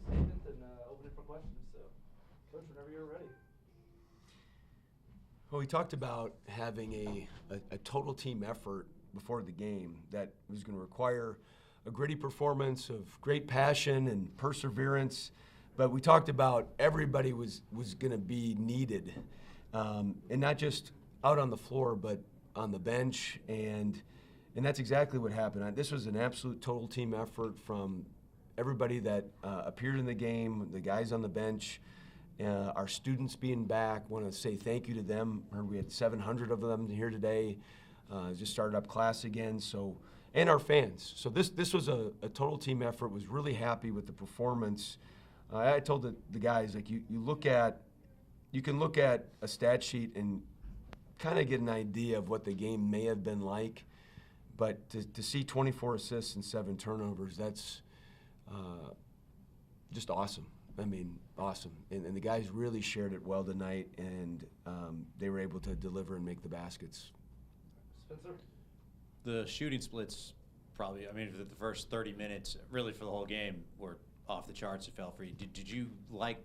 make a statement and open it for questions. So, Coach, whenever you're ready. Well, we talked about having a total team effort before the game that was going to require a gritty performance of great passion and perseverance. But we talked about everybody was going to be needed, and not just out on the floor, but on the bench. And that's exactly what happened. This was an absolute total team effort from everybody that appeared in the game, the guys on the bench, our students being back. Want to say thank you to them. We had 700 of them here today. Just started up class again. So, and our fans. So this was a total team effort. Was really happy with the performance. I told the guys, like, you can look at a stat sheet and kind of get an idea of what the game may have been like, but to see 24 assists and 7 turnovers, that's just awesome. I mean, awesome. And the guys really shared it well tonight, and they were able to deliver and make the baskets. Spencer? The shooting splits probably, I mean, for the first 30 minutes, really for the whole game, were off the charts. It felt for you. Did you like,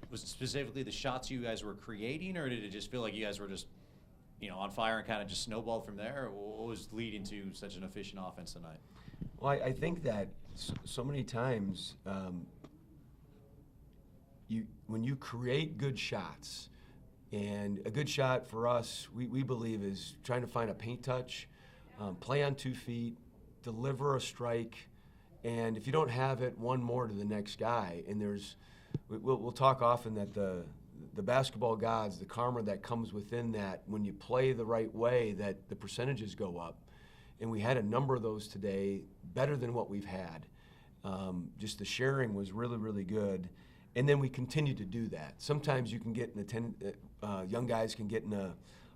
was it specifically the shots you guys were creating, or did it just feel like you guys were just, on fire and kind of just snowballed from there? Or what was leading to such an efficient offense tonight? Well, I think that so many times when you create good shots, and a good shot for us, we believe, is trying to find a paint touch, play on 2 feet, deliver a strike, and if you don't have it, one more to the next guy. And we'll talk often that the basketball gods, the karma that comes within that, when you play the right way, that the percentages go up. And we had a number of those today, better than what we've had. Just the sharing was really, really good. And then we continue to do that. Sometimes you can get young guys can get in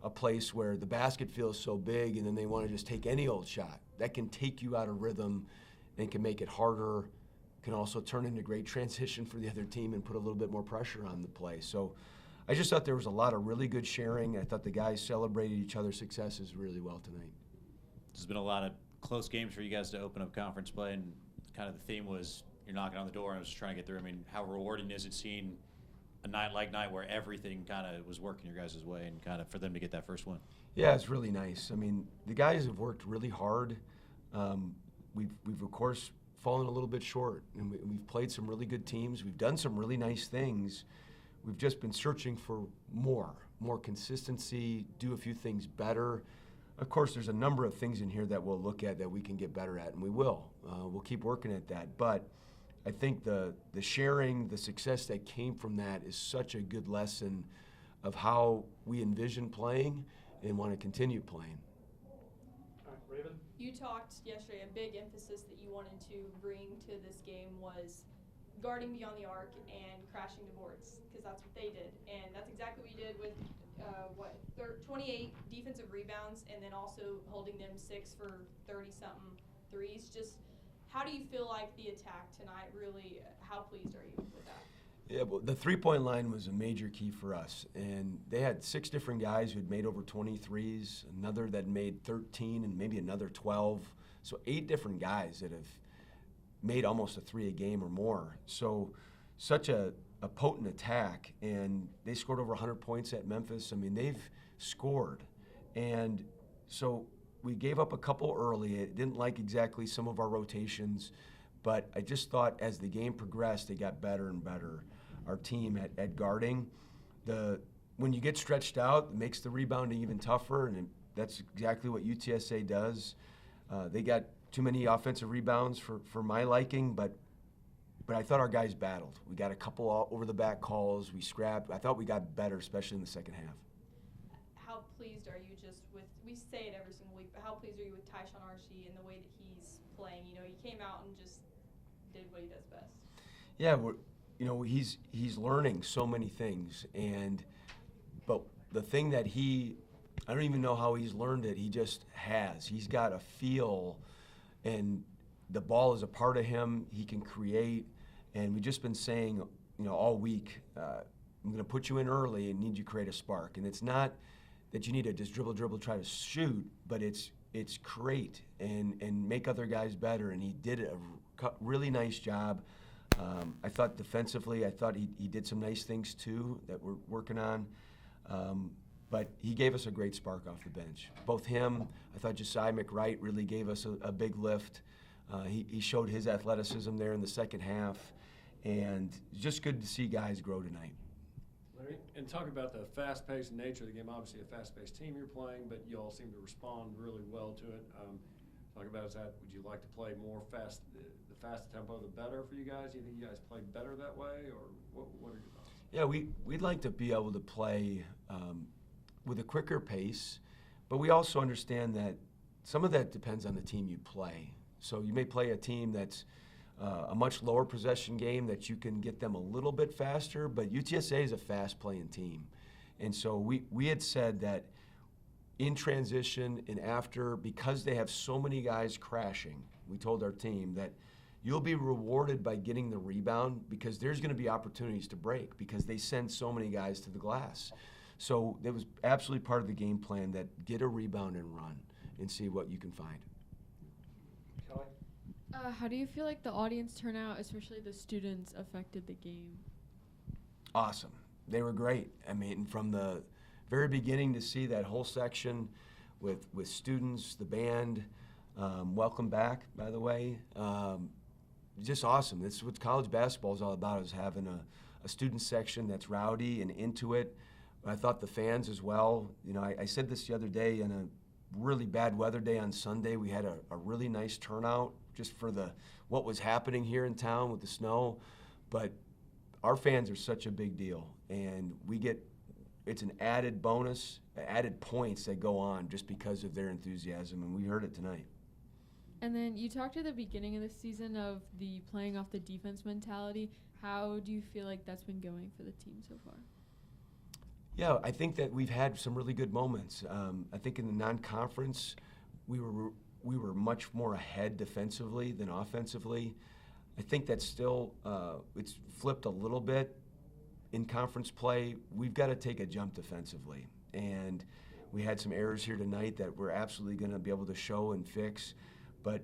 a place where the basket feels so big, and then they want to just take any old shot. That can take you out of rhythm and can make it harder, can also turn into great transition for the other team and put a little bit more pressure on the play. So I just thought there was a lot of really good sharing. I thought the guys celebrated each other's successes really well tonight. There's been a lot of close games for you guys to open up conference play, and kind of the theme was you're knocking on the door and I was just trying to get through. I mean, how rewarding is it seeing a night like night where everything kind of was working your guys' way and kind of for them to get that first win? Yeah, it's really nice. I mean, the guys have worked really hard. We've of course fallen a little bit short, and we've played some really good teams. We've done some really nice things. We've just been searching for more consistency, do a few things better. Of course, there's a number of things in here that we'll look at that we can get better at, and we will. We'll keep working at that. But I think the sharing, the success that came from that is such a good lesson of how we envision playing and want to continue playing. All right, Raven? You talked yesterday, a big emphasis that you wanted to bring to this game was guarding beyond the arc and crashing the boards, because that's what they did. And that's exactly what you did with 28 defensive rebounds, and then also holding them 6 for 30-something threes. Just how do you feel like the attack tonight really, how pleased are you with that? Yeah, well, the three-point line was a major key for us. And they had 6 different guys who had made over 20 threes, another that made 13, and maybe another 12. So 8 different guys that have made almost a 3 a game or more. So such a potent attack, and they scored over 100 points at Memphis. I mean, they've scored. And so we gave up a couple early. It didn't like exactly some of our rotations, but I just thought as the game progressed, they got better and better. Our team at guarding, when you get stretched out, it makes the rebounding even tougher, and that's exactly what UTSA does. They got too many offensive rebounds for my liking, but I thought our guys battled. We got a couple over-the-back calls. We scrapped. I thought we got better, especially in the second half. How pleased are you just with, we say it every single week, but how pleased are you with Tyshawn Archie and the way that he's playing? He came out and just did what he does best. Yeah, he's learning so many things, but the thing that I don't even know how he's learned it. He just has. He's got a feel, and the ball is a part of him. He can create, and we've just been saying, all week, I'm going to put you in early and need you to create a spark. And it's not that you need to just dribble, try to shoot, but it's create and make other guys better. And he did a really nice job. I thought defensively, I thought he did some nice things too that we're working on. But he gave us a great spark off the bench. Both him, I thought Josiah McWright really gave us a big lift. He showed his athleticism there in the second half, and it's just good to see guys grow tonight. Larry, and talk about the fast-paced nature of the game. Obviously, a fast-paced team you're playing, but you all seem to respond really well to it. Talk about is that, would you like to play more fast? The faster tempo, the better for you guys? Do you think you guys play better that way, or what are your thoughts? Yeah, we'd like to be able to play with a quicker pace, but we also understand that some of that depends on the team you play. So you may play a team that's a much lower possession game that you can get them a little bit faster, but UTSA is a fast-playing team. And so we had said that in transition and after, because they have so many guys crashing, we told our team that you'll be rewarded by getting the rebound because there's going to be opportunities to break because they send so many guys to the glass. So it was absolutely part of the game plan that get a rebound and run and see what you can find. Kelly? How do you feel like the audience turnout, especially the students, affected the game? Awesome. They were great. I mean, from the very beginning to see that whole section with students, the band, welcome back, by the way. Just awesome. This is what college basketball is all about, is having a student section that's rowdy and into it. I thought the fans as well. You know, I said this the other day, on a really bad weather day on Sunday, we had a really nice turnout just for what was happening here in town with the snow. But our fans are such a big deal, and it's an added bonus, added points that go on just because of their enthusiasm, and we heard it tonight. And then you talked at the beginning of the season of the playing off the defense mentality. How do you feel like that's been going for the team so far? Yeah, I think that we've had some really good moments. I think in the non-conference, we were much more ahead defensively than offensively. I think that's still, it's flipped a little bit in conference play. We've got to take a jump defensively. And we had some errors here tonight that we're absolutely going to be able to show and fix. But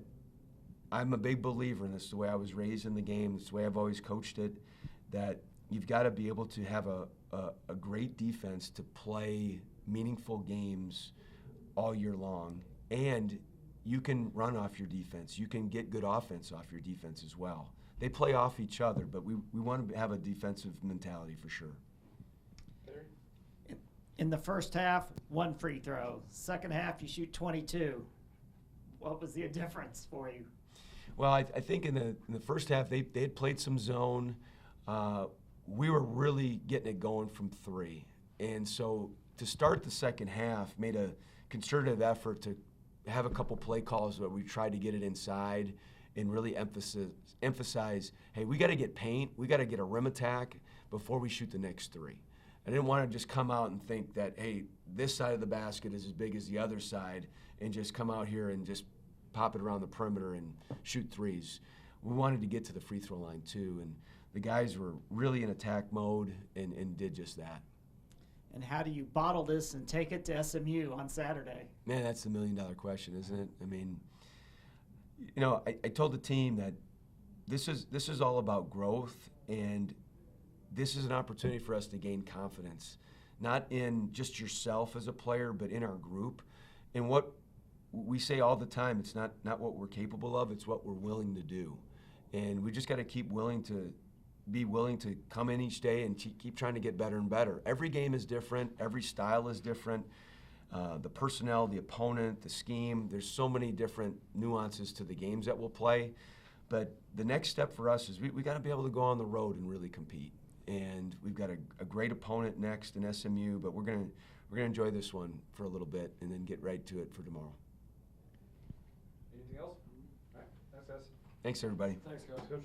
I'm a big believer in this, the way I was raised in the game, it's the way I've always coached it, that you've got to be able to have a great defense to play meaningful games all year long. And you can run off your defense. You can get good offense off your defense as well. They play off each other, but we want to have a defensive mentality for sure. In the first half, 1 free throw. Second half, you shoot 22. What was the difference for you? Well, I think in the first half, they had played some zone. We were really getting it going from 3. And so to start the second half, made a concerted effort to have a couple play calls where we tried to get it inside and really emphasize, hey, we got to get paint, we got to get a rim attack before we shoot the next 3. I didn't want to just come out and think that, hey, this side of the basket is as big as the other side and just come out here and just pop it around the perimeter and shoot threes. We wanted to get to the free throw line too, and the guys were really in attack mode and did just that. And how do you bottle this and take it to SMU on Saturday? Man, that's the $1 million question, isn't it? I mean, you know, I told the team that this is all about growth, and this is an opportunity for us to gain confidence, not in just yourself as a player, but in our group. And what we say all the time, it's not what we're capable of, it's what we're willing to do. And we just got to be willing to come in each day and keep trying to get better and better. Every game is different. Every style is different. The personnel, the opponent, the scheme, there's so many different nuances to the games that we'll play. But the next step for us is we got to be able to go on the road and really compete. And we've got a great opponent next in SMU, but we're gonna enjoy this one for a little bit and then get right to it for tomorrow. Anything else? All right. Thanks, guys. Thanks, everybody. Thanks, guys. Coach.